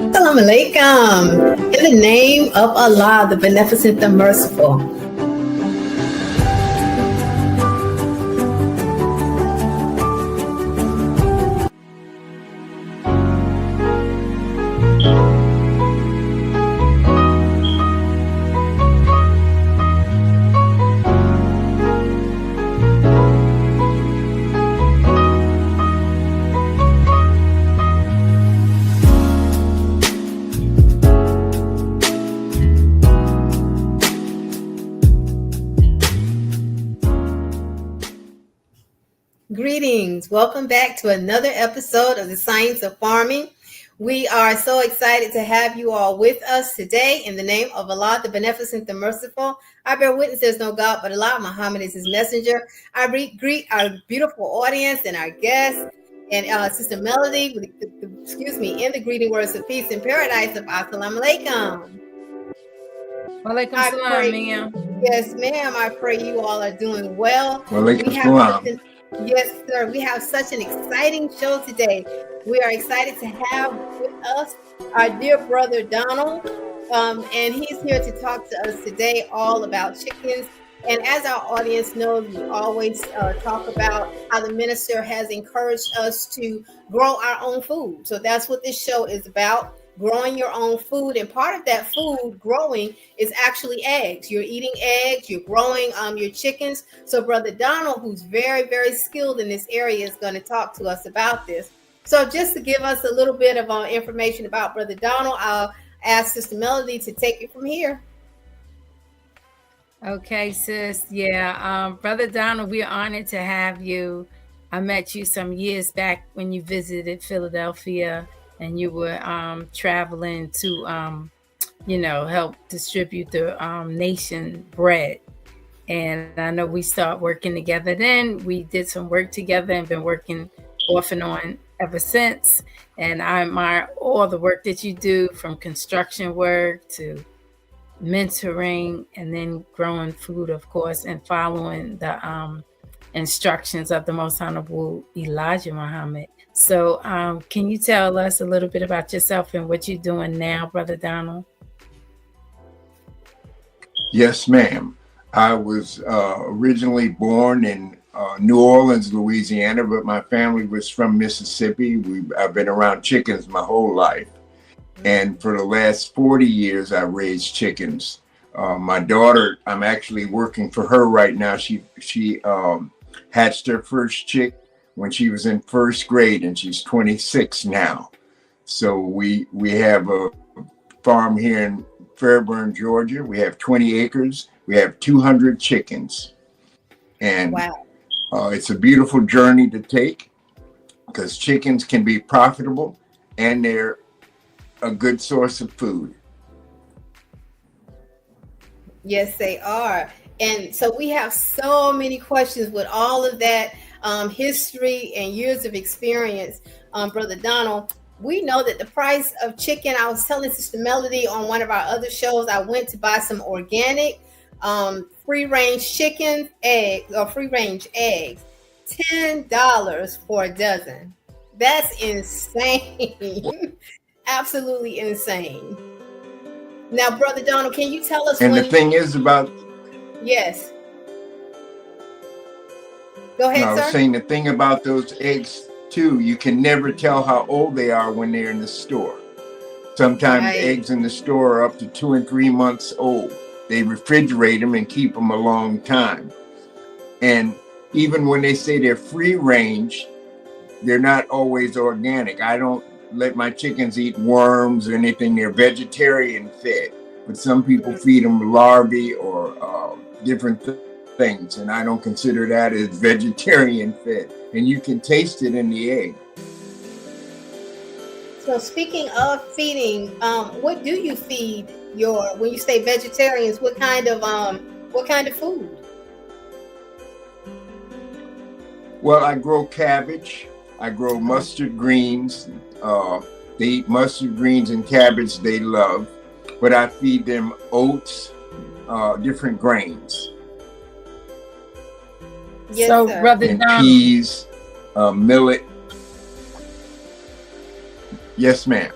Assalamu alaikum. In the name of Allah, the Beneficent, the Merciful. Greetings. Welcome back to another episode of the Science of Farming. We are so excited to have you all with us today. In the name of Allah, the Beneficent, the Merciful, I bear witness there's no God but Allah. Muhammad is his messenger. I greet our beautiful audience and our guests and Sister Melody, in the greeting words of peace and paradise of Assalamu alaikum. Walaikum salam, ma'am. Yes, ma'am. I pray you all are doing well. Walaikum salam. Yes, sir. We have such an exciting show today. We are excited to have with us our dear brother Donald, and he's here to talk to us today all about chickens. And as our audience knows, we always talk about how the minister has encouraged us to grow our own food. So that's what this show is about. Growing your own food, and part of that food growing is actually eggs. You're eating eggs, you're growing your chickens. So Brother Donald, who's very, very skilled in this area, is going to talk to us about this. So just to give us a little bit of information about Brother Donald, I'll ask Sister Melody to take it from here. Okay, sis. Yeah, Brother Donald, we're honored to have you. I met you some years back when you visited Philadelphia, and you were traveling to, help distribute the nation bread. And I know we started working together then. We did some work together and been working off and on ever since. And I admire all the work that you do, from construction work to mentoring, and then growing food, of course, and following the instructions of the Most Honorable Elijah Muhammad. So can you tell us a little bit about yourself and what you're doing now, Brother Donald? Yes, ma'am. I was originally born in New Orleans, Louisiana, but my family was from Mississippi. I've been around chickens my whole life. And for the last 40 years, I raised chickens. My daughter, I'm actually working for her right now. She hatched her first chick when she was in first grade, and she's 26 now. So we have a farm here in Fairburn, Georgia. We have 20 acres. We have 200 chickens. And wow. It's a beautiful journey to take, because chickens can be profitable and they're a good source of food. Yes, they are. And so we have so many questions with all of that history and years of experience. Brother Donald, we know that the price of chicken, I was telling Sister Melody on one of our other shows, I went to buy some organic free-range chicken eggs, or free-range eggs, $10 for a dozen. That's insane. Absolutely insane. Now, Brother Donald, can you tell us? And the thing is about... Yes. Go ahead, I was sir. saying the thing about those eggs too, you can never tell how old they are when they're in the store. Sometimes eggs in the store are up to 2 and 3 months old. They refrigerate them and keep them a long time. And even when they say they're free range, they're not always organic. I don't let my chickens eat worms or anything. They're vegetarian fed, but some people feed them larvae or different things, and I don't consider that as vegetarian fed. And you can taste it in the egg. So speaking of feeding, what do you feed when you say vegetarians? What kind of food? Well, I grow cabbage. I grow mustard greens. They eat mustard greens and cabbage they love, but I feed them oats, different grains. Yes, so, sir. Brother and Donald, peas, millet. Yes, ma'am.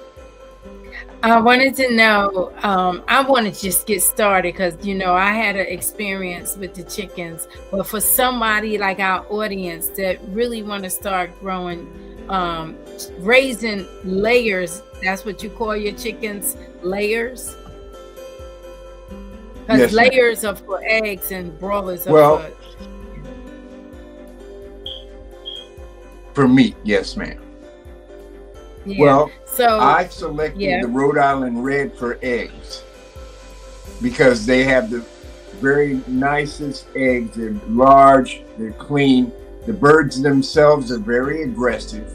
I wanted to know, I want to just get started because, I had an experience with the chickens. But for somebody like our audience that really want to start growing, raising layers, that's what you call your chickens, layers? Because Yes, ma'am. layers are for eggs and broilers are Well, for meat, yes, ma'am. Yeah. Well, So, I selected the Rhode Island Red for eggs because they have the very nicest eggs. They're large, they're clean. The birds themselves are very aggressive,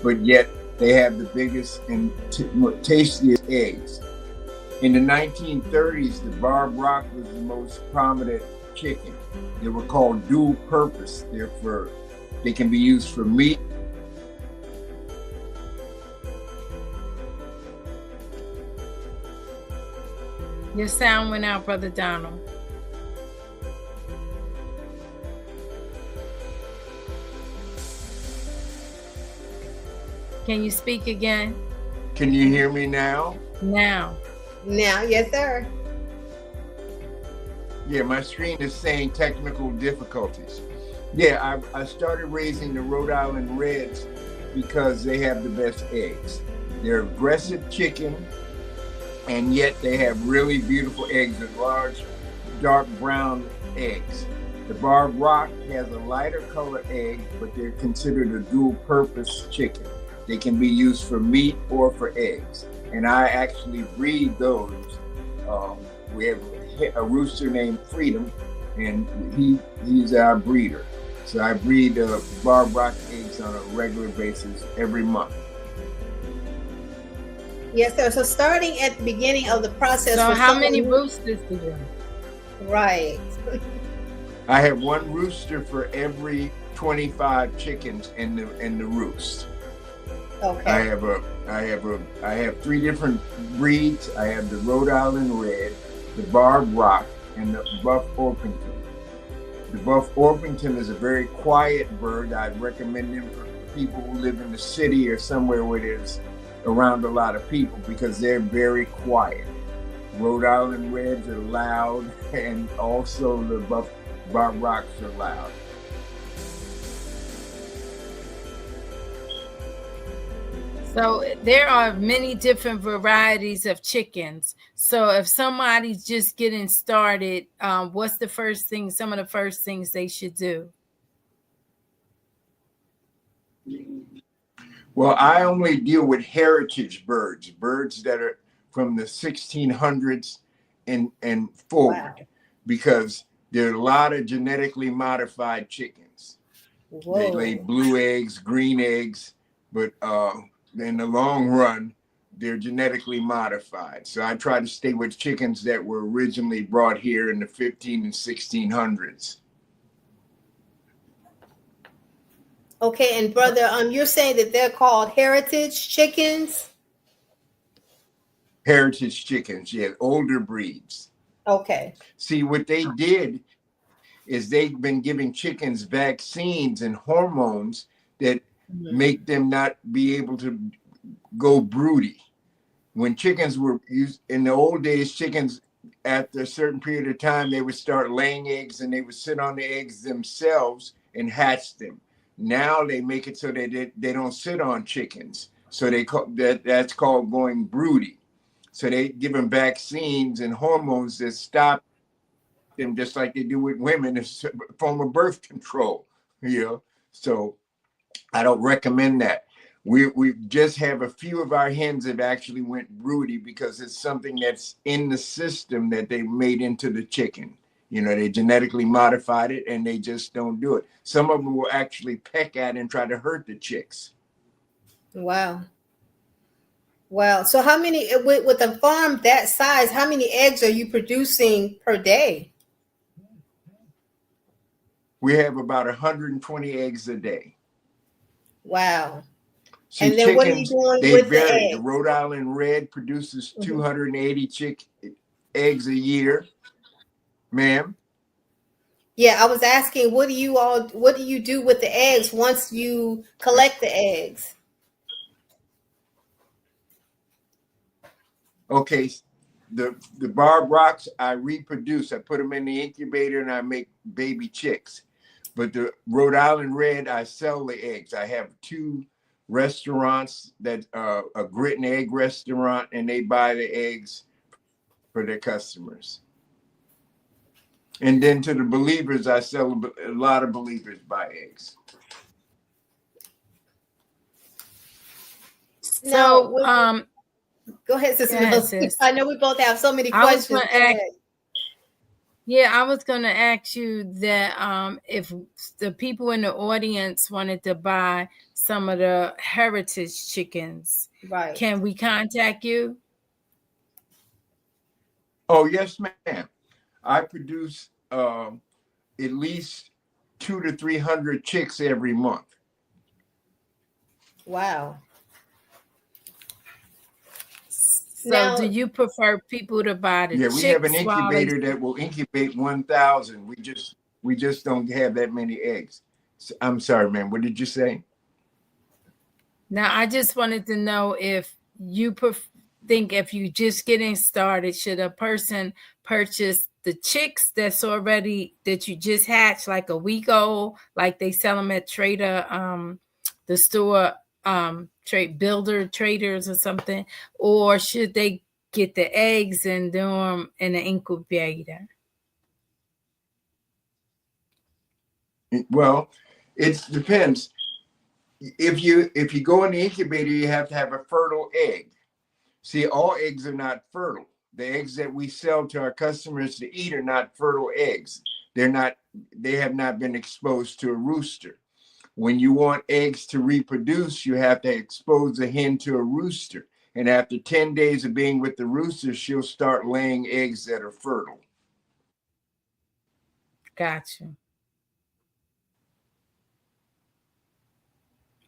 but yet they have the biggest and tastiest eggs. In the 1930s, the Barb Rock was the most prominent chicken. They were called dual purpose. Therefore, they can be used for meat. Your sound went out, Brother Donald. Can you speak again? Can you hear me now? Now, yes, sir. Yeah, my screen is saying technical difficulties. Yeah, I started raising the Rhode Island Reds because they have the best eggs. They're aggressive chicken, and yet they have really beautiful eggs with large, dark brown eggs. The Barb Rock has a lighter color egg, but they're considered a dual purpose chicken. They can be used for meat or for eggs. And I actually breed those. We have a rooster named Freedom, and he's our breeder. So I breed Barb Rock eggs on a regular basis every month. Yes, sir. So starting at the beginning of the process. So how many roosters do you have? Right. I have one rooster for every 25 chickens in the roost. Okay. I have three different breeds. I have the Rhode Island Red, the Barb Rock, and the Buff Orpington. The Buff Orpington is a very quiet bird. I'd recommend them for people who live in the city or somewhere where there's around a lot of people because they're very quiet. Rhode Island Reds are loud, and also the Barb Rocks are loud. So there are many different varieties of chickens. So if somebody's just getting started, what's some of the first things they should do? Well, I only deal with heritage birds that are from the 1600s and forward. Wow. Because there are a lot of genetically modified chickens. Whoa. They lay blue eggs, green eggs, but in the long run, they're genetically modified. So I try to stay with chickens that were originally brought here in the 15 and 1600s. Okay, and brother, you're saying that they're called heritage chickens? Heritage chickens, yeah, older breeds. Okay. See, what they did is they've been giving chickens vaccines and hormones that make them not be able to go broody. When chickens were used in the old days, chickens after a certain period of time, they would start laying eggs and they would sit on the eggs themselves and hatch them. Now they make it so that they don't sit on chickens. So that's called going broody. So they give them vaccines and hormones that stop them, just like they do with women, as a form of birth control. So I don't recommend that. We just have a few of our hens that actually went broody because it's something that's in the system that they made into the chicken. They genetically modified it and they just don't do it. Some of them will actually peck at and try to hurt the chicks. Wow. So how many, with a farm that size, how many eggs are you producing per day? We have about 120 eggs a day. Wow. See, and then chickens, what are you doing with vary. The eggs? The Rhode Island Red produces 280 eggs a year. Ma'am? Yeah, I was asking, what do you do with the eggs once you collect the eggs? Okay, the Barb Rocks I reproduce. I put them in the incubator and I make baby chicks. But the Rhode Island Red, I sell the eggs. I have 2 restaurants that a grit and egg restaurant, and they buy the eggs for their customers. And then to the believers, I sell a lot of believers buy eggs. So, go ahead, Sister ahead, Mills. sis. I know we both have so many questions. Yeah, I was going to ask you that if the people in the audience wanted to buy some of the heritage chickens, right, can we contact you? Oh, yes, ma'am. I produce at least 200 to 300 chicks every month. Wow. So now, do you prefer people to buy the chicks? Yeah, we have an incubator that will incubate 1,000. We just don't have that many eggs. So, I'm sorry, ma'am. What did you say? Now, I just wanted to know if you think if you just getting started, should a person purchase the chicks that you just hatched like a week old, like they sell them at Trader, the store, traders or something, or should they get the eggs and do them in an incubator? Well, it depends. If you go in the incubator, you have to have a fertile egg. See, all eggs are not fertile. The eggs that we sell to our customers to eat are not fertile eggs. They have not been exposed to a rooster. When you want eggs to reproduce, you have to expose a hen to a rooster. And after 10 days of being with the rooster, she'll start laying eggs that are fertile. Gotcha.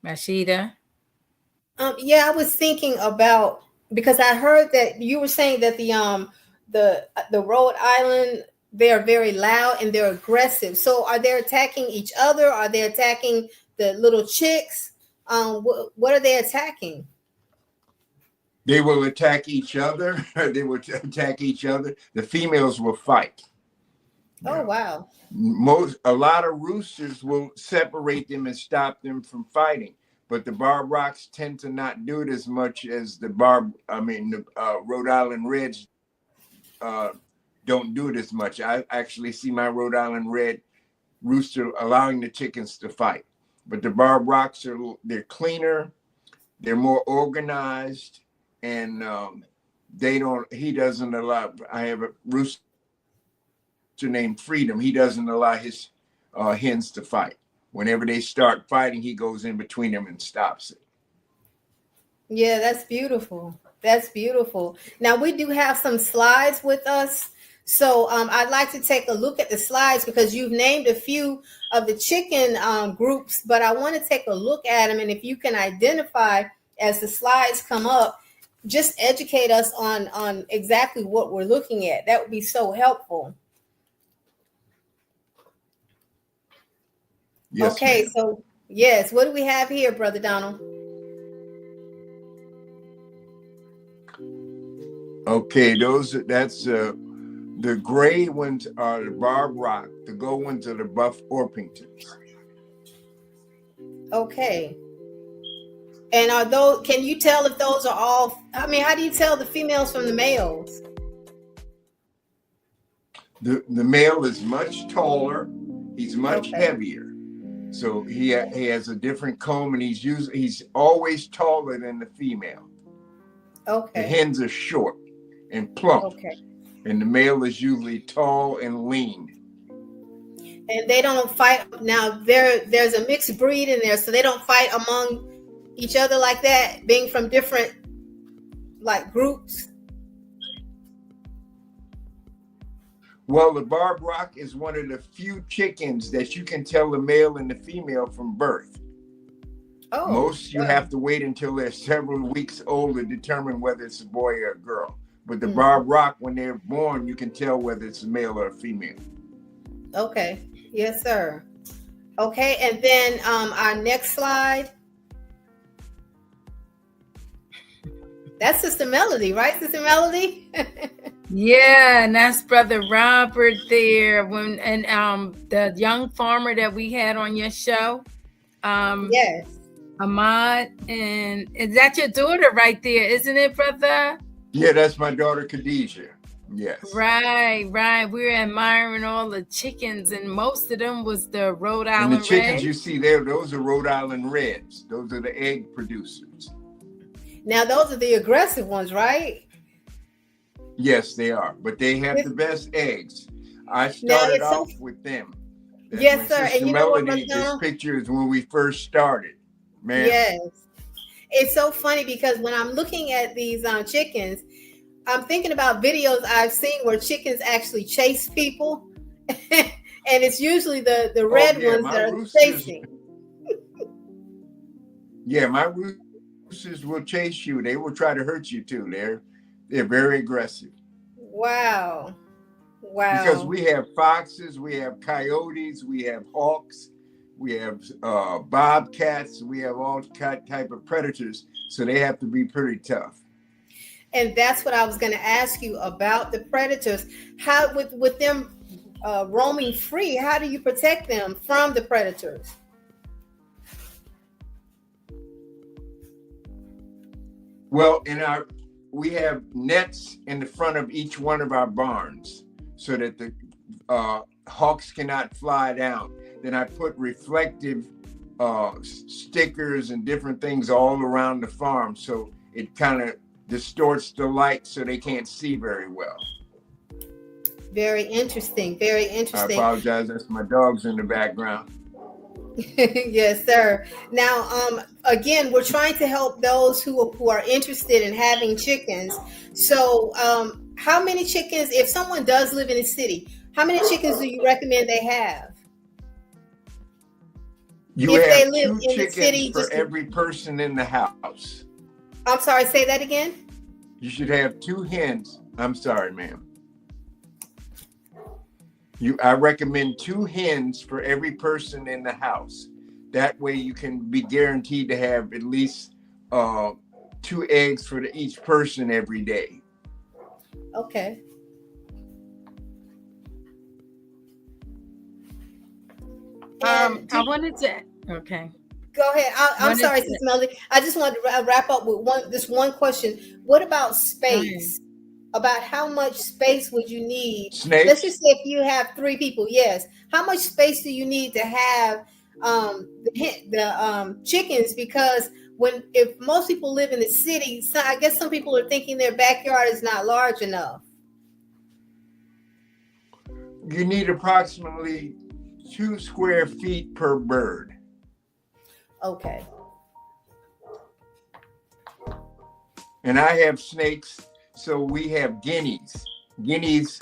Rashida? Yeah, I was thinking about, because I heard that you were saying that the Rhode Island, they are very loud and they're aggressive. So are they attacking each other? Are they attacking the little chicks? What are they attacking? They will attack each other. They will attack each other. The females will fight. Oh, wow. A lot of roosters will separate them and stop them from fighting. But the Barb Rocks tend to not do it as much as the Rhode Island Reds don't do it as much. I actually see my Rhode Island Red rooster allowing the chickens to fight. But the Barb Rocks they're cleaner, they're more organized, and he doesn't allow. I have a rooster named Freedom. He doesn't allow his hens to fight. Whenever they start fighting, he goes in between them and stops it. Yeah, that's beautiful. That's beautiful. Now we do have some slides with us. So I'd like to take a look at the slides because you've named a few of the chicken groups, but I want to take a look at them. And if you can identify as the slides come up, just educate us on exactly what we're looking at. That would be so helpful. Yes, okay, ma'am. So yes, what do we have here, Brother Donald? Okay, that's the gray ones are the Barb Rock. The gold ones are the Buff Orpingtons. Okay. And are those? Can you tell if those are all? I mean, how do you tell the females from the males? The male is much taller. He's much heavier. So he has a different comb, and he's always taller than the female. Okay. The hens are short and plump. Okay. And the male is usually tall and lean. And they don't fight. Now there's a mixed breed in there, so they don't fight among each other like that, being from different like groups. Well, the Barb Rock is one of the few chickens that you can tell the male and the female from birth. Oh, most you have to wait until they're several weeks old to determine whether it's a boy or a girl. But the Barb Rock, when they're born, you can tell whether it's a male or a female. Okay. Yes, sir. Okay, and then our next slide. That's Sister Melody, right, Sister Melody? Yeah, and that's Brother Robert there. The young farmer that we had on your show. Yes. Ahmad, and is that your daughter right there, isn't it, brother? Yeah, that's my daughter Khadijah. Yes. Right. We were admiring all the chickens, and most of them was the Rhode Island And the chickens Reds. you see there, those are Rhode Island Reds. Those are the egg producers. Now, those are the aggressive ones, right? Yes, they are. But they have the best eggs. I started off with them. Yes, sir. Sister And you know what, Melody, this picture is when we first started. Man. Yes. It's so funny because when I'm looking at these chickens, I'm thinking about videos I've seen where chickens actually chase people. And it's usually the red ones that are chasing. Yeah, my roosters will chase you. They will try to hurt you too. They're very aggressive. Wow. Because we have foxes, we have coyotes, we have hawks, we have bobcats, we have all type of predators. So they have to be pretty tough. And that's what I was going to ask you about the predators. How with them roaming free, how do you protect them from the predators? Well, we have nets in the front of each one of our barns so that the hawks cannot fly down. Then I put reflective stickers and different things all around the farm so it kind of distorts the light so they can't see very well. Very interesting. Very interesting. I apologize. That's my dogs in the background. Yes, sir. Now, again, we're trying to help those who are interested in having chickens. So, how many chickens, if someone does live in a city, how many chickens do you recommend they have? You have 2 chickens for every person in the house. I'm sorry, say that again. You should have 2 hens. I'm sorry, ma'am. I recommend 2 hens for every person in the house. That way you can be guaranteed to have at least 2 eggs for each person every day. Okay. I wanted to. Okay. Go ahead. I'm sorry, Sister Melody. I just wanted to wrap up with this one question. What about space? About how much space would you need? Snakes? Let's just say if you have 3 people, yes. How much space do you need to have the chickens? Because if most people live in the city, so I guess some people are thinking their backyard is not large enough. You need approximately 2 square feet per bird. Okay. And I have snakes, so we have guineas. Guineas,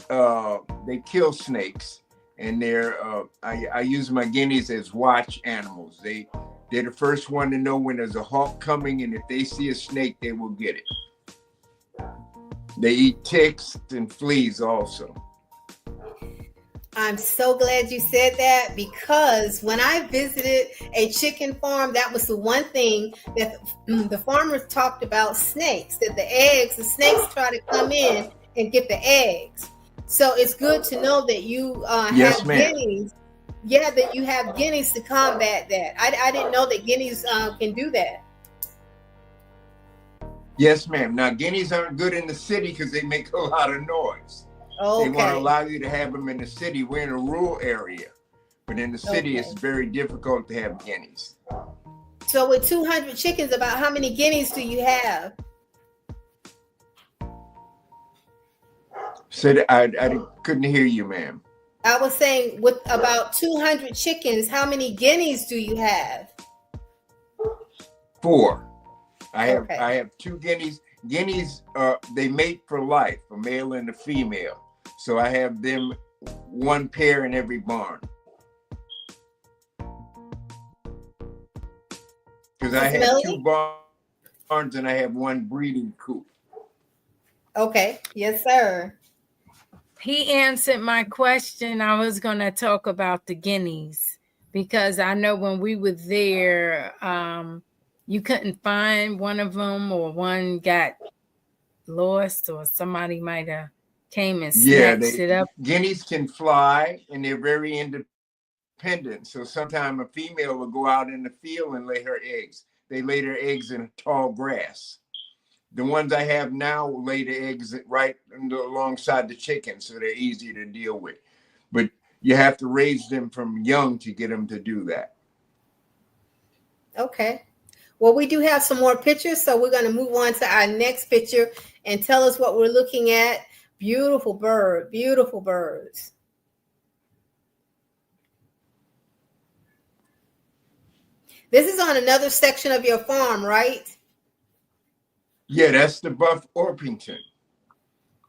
they kill snakes, and I use my guineas as watch animals. They're the first one to know when there's a hawk coming, and if they see a snake, they will get it. They eat ticks and fleas also. I'm so glad you said that, because when I visited a chicken farm, that was the one thing that the farmers talked about: snakes, that the snakes try to come in and get the eggs. So it's good to know that you have guineas. Yeah, that you have guineas to combat that. I didn't know that guineas can do that. Yes, ma'am. Now, guineas aren't good in the city because they make a lot of noise. Okay. They want to allow you to have them in the city. We're in a rural area, but in the city, it's very difficult to have guineas. So with 200 chickens, about how many guineas do you have? I couldn't hear you, ma'am. I was saying, with about 200 chickens, how many guineas do you have? 4. I have 2 guineas. Guineas, they mate for life, a male and a female. So I have them 1 pair in every barn. Because I have 2 barns and I have 1 breeding coop. Okay. Yes, sir. He answered my question. I was going to talk about the guineas, because I know when we were there, you couldn't find one of them, or one got lost or somebody might have came and Yeah, snatched it up. guineas can fly and they're very independent. So sometimes a female will go out in the field and lay her eggs. They lay their eggs in tall grass. The ones I have now lay the eggs right alongside the chickens, so they're easy to deal with. But you have to raise them from young to get them to do that. Okay. Well, we do have some more pictures, so we're going to move on to our next picture and tell us what we're looking at. Beautiful bird, beautiful birds. This is on another section of your farm, right? Yeah, that's the Buff Orpington.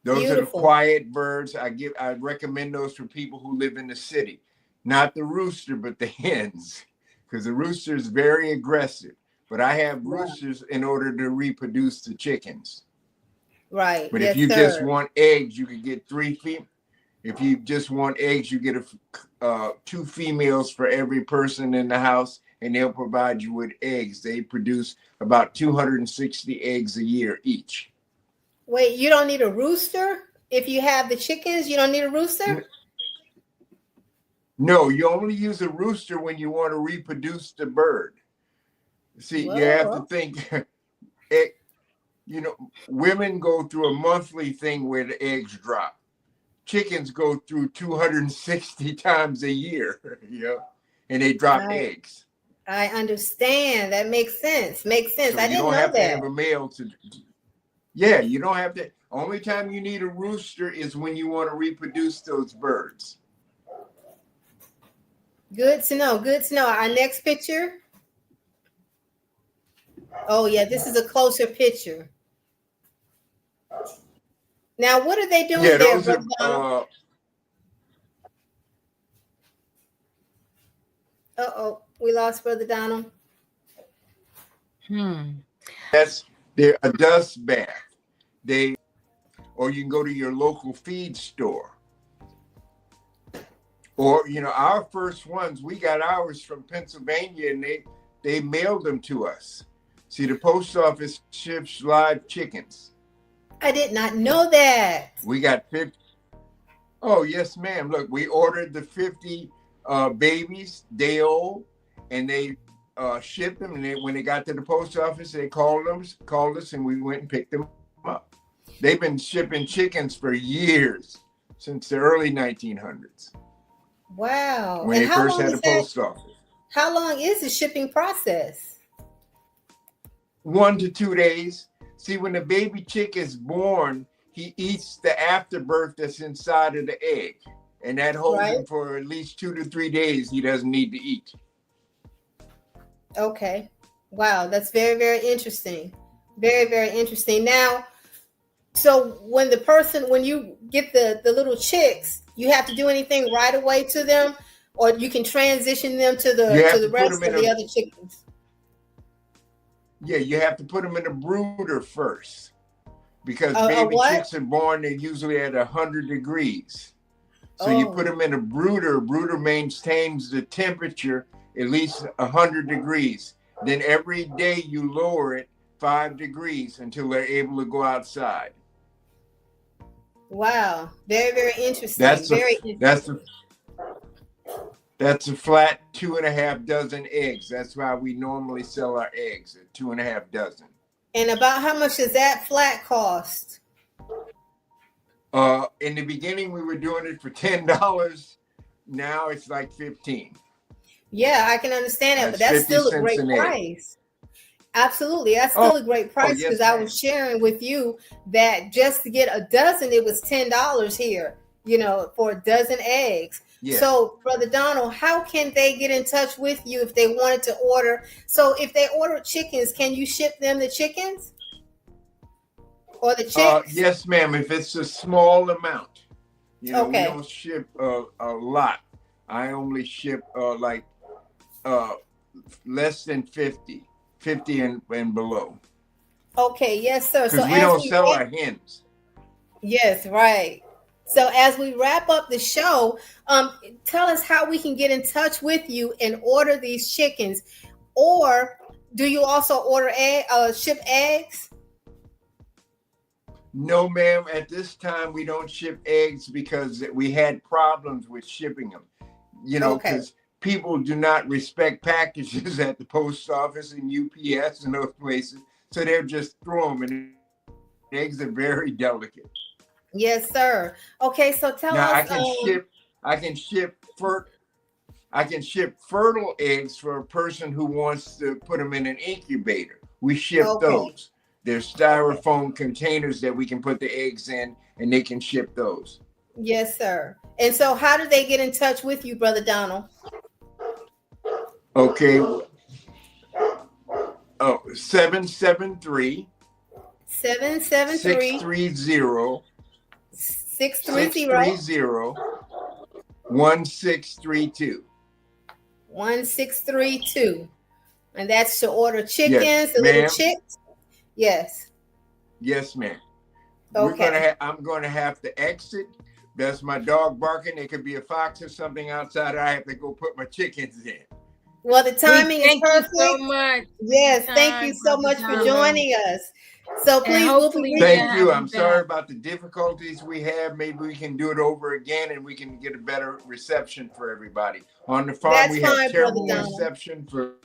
Those Beautiful. are the quiet birds. I recommend those for people who live in the city. Not the rooster, but the hens, because the rooster is very aggressive. But I have roosters in order to reproduce the chickens. Right. But yes, if you sir. just want eggs, you can get 3 females. If you just want eggs, you get 2 females for every person in the house, and they'll provide you with eggs. They produce about 260 eggs a year each. Wait, you don't need a rooster? If you have the chickens, you don't need a rooster? No, you only use a rooster when you want to reproduce the bird. See, Whoa. you have to think, women go through a monthly thing where the eggs drop. Chickens go through 260 times a year, and they drop eggs. I understand. That makes sense. So I didn't know that. You don't have to have a male to. Yeah, you don't have to. Only time you need a rooster is when you want to reproduce those birds. Good to know. Good to know. Our next picture. Oh, yeah, this is a closer picture. Now, what are they doing there, Brother Donald? Uh-oh, we lost Brother Donald. They're a dust bath. Or you can go to your local feed store. Or, our first ones, we got ours from Pennsylvania, and they mailed them to us. See, the post office ships live chickens. I did not know that. We got 50. Oh, yes, ma'am. Look, we ordered the 50 babies, day old, and they shipped them. And when they got to the post office, they called us, and we went and picked them up. They've been shipping chickens for years, since the early 1900s. Wow. When they first had a post office. How long is the shipping process? 1 to 2 days. See, when the baby chick is born, he eats the afterbirth that's inside of the egg. And that holds him for at least 2 to 3 days. He doesn't need to eat. Okay. Wow. That's very, very interesting. Very, very interesting. Now, so when you get the little chicks, you have to do anything right away to them, or you can transition them to the rest of the other chickens? Yeah, you have to put them in a brooder first, because baby chicks are born, they're usually at 100 degrees. So you put them in a brooder. Brooder maintains the temperature at least 100 degrees. Then every day you lower it 5 degrees until they're able to go outside. Wow, very, very interesting. That's a flat 2.5 dozen eggs. That's why we normally sell our eggs at 2.5 dozen. And about how much does that flat cost? In the beginning, we were doing it for $10. Now it's like $15. Yeah, I can understand that, but that's still a great price. Absolutely. That's still a great price, because I was sharing with you that just to get a dozen, it was $10 here, for a dozen eggs. Yeah. So, Brother Donald, how can they get in touch with you if they wanted to order? So if they order chickens, can you ship them the chickens? Or the chicks? Yes, ma'am. If it's a small amount, we don't ship a lot. I only ship less than 50 and below. Okay, yes, sir. Because we don't sell our hens. Yes, right. So as we wrap up the show, tell us how we can get in touch with you and order these chickens. Or do you also order ship eggs? No, ma'am. At this time, we don't ship eggs because we had problems with shipping them. You know, Okay. because people do not respect packages at the post office and UPS and those places, so they're just throw them. And eggs are very delicate. Yes, sir. Okay, so tell Now us. I can ship fertile eggs for a person who wants to put them in an incubator. We ship Okay. those. There's styrofoam containers that we can put the eggs in, and they can ship those. Yes, sir. And so, how do they get in touch with you, Brother Donald? Okay. Oh, 773 773 630 630 1632. 1632. And that's to order chickens, Yes, the little ma'am. chicks. Yes. Yes, ma'am. Okay. I'm gonna have to exit. That's my dog barking. It could be a fox or something outside. I have to go put my chickens in. Well, the timing is perfect. Thank you so much. Yes, thank you so much for joining us. So please, thank you. I'm sorry about the difficulties we have. Maybe we can do it over again and we can get a better reception for everybody. On the farm, we have terrible reception for.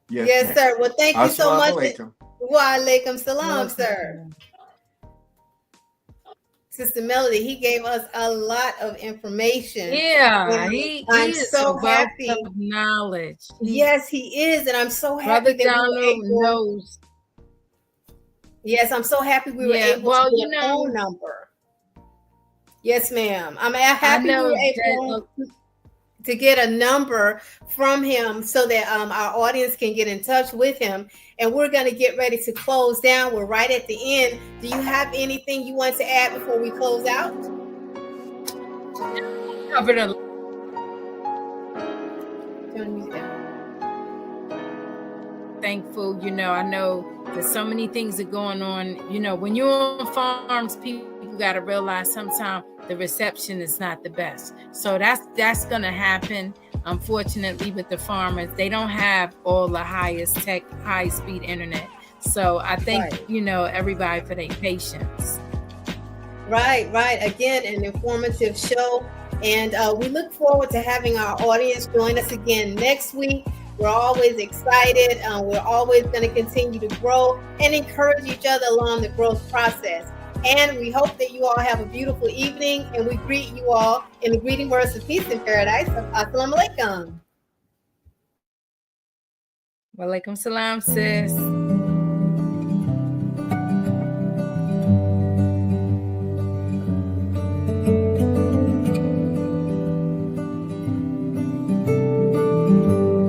Yes, sir. Well, thank you so much. Alaikum. Wa alaikum salam, sir. Sister Melody, he gave us a lot of information. Yeah, I'm so happy. Of knowledge. Yes, he is, and I'm so happy that Donald knows. Yes, I'm so happy we were able to get a phone number. Yes, ma'am. I'm happy we were able to get a number from him so that our audience can get in touch with him. And we're going to get ready to close down. We're right at the end. Do you have anything you want to add before we close out? Covered a thankful, I know that so many things are going on. When you're on farms, people got to realize sometimes the reception is not the best. So that's going to happen. Unfortunately, with the farmers, they don't have all the highest tech, high-speed internet. So I thank, everybody for their patience. Right. Again, an informative show. And we look forward to having our audience join us again next week. We're always excited. We're always going to continue to grow and encourage each other along the growth process. And we hope that you all have a beautiful evening. And we greet you all in the greeting words of peace and paradise. Assalamu alaikum. Wa alaikum salam, sis.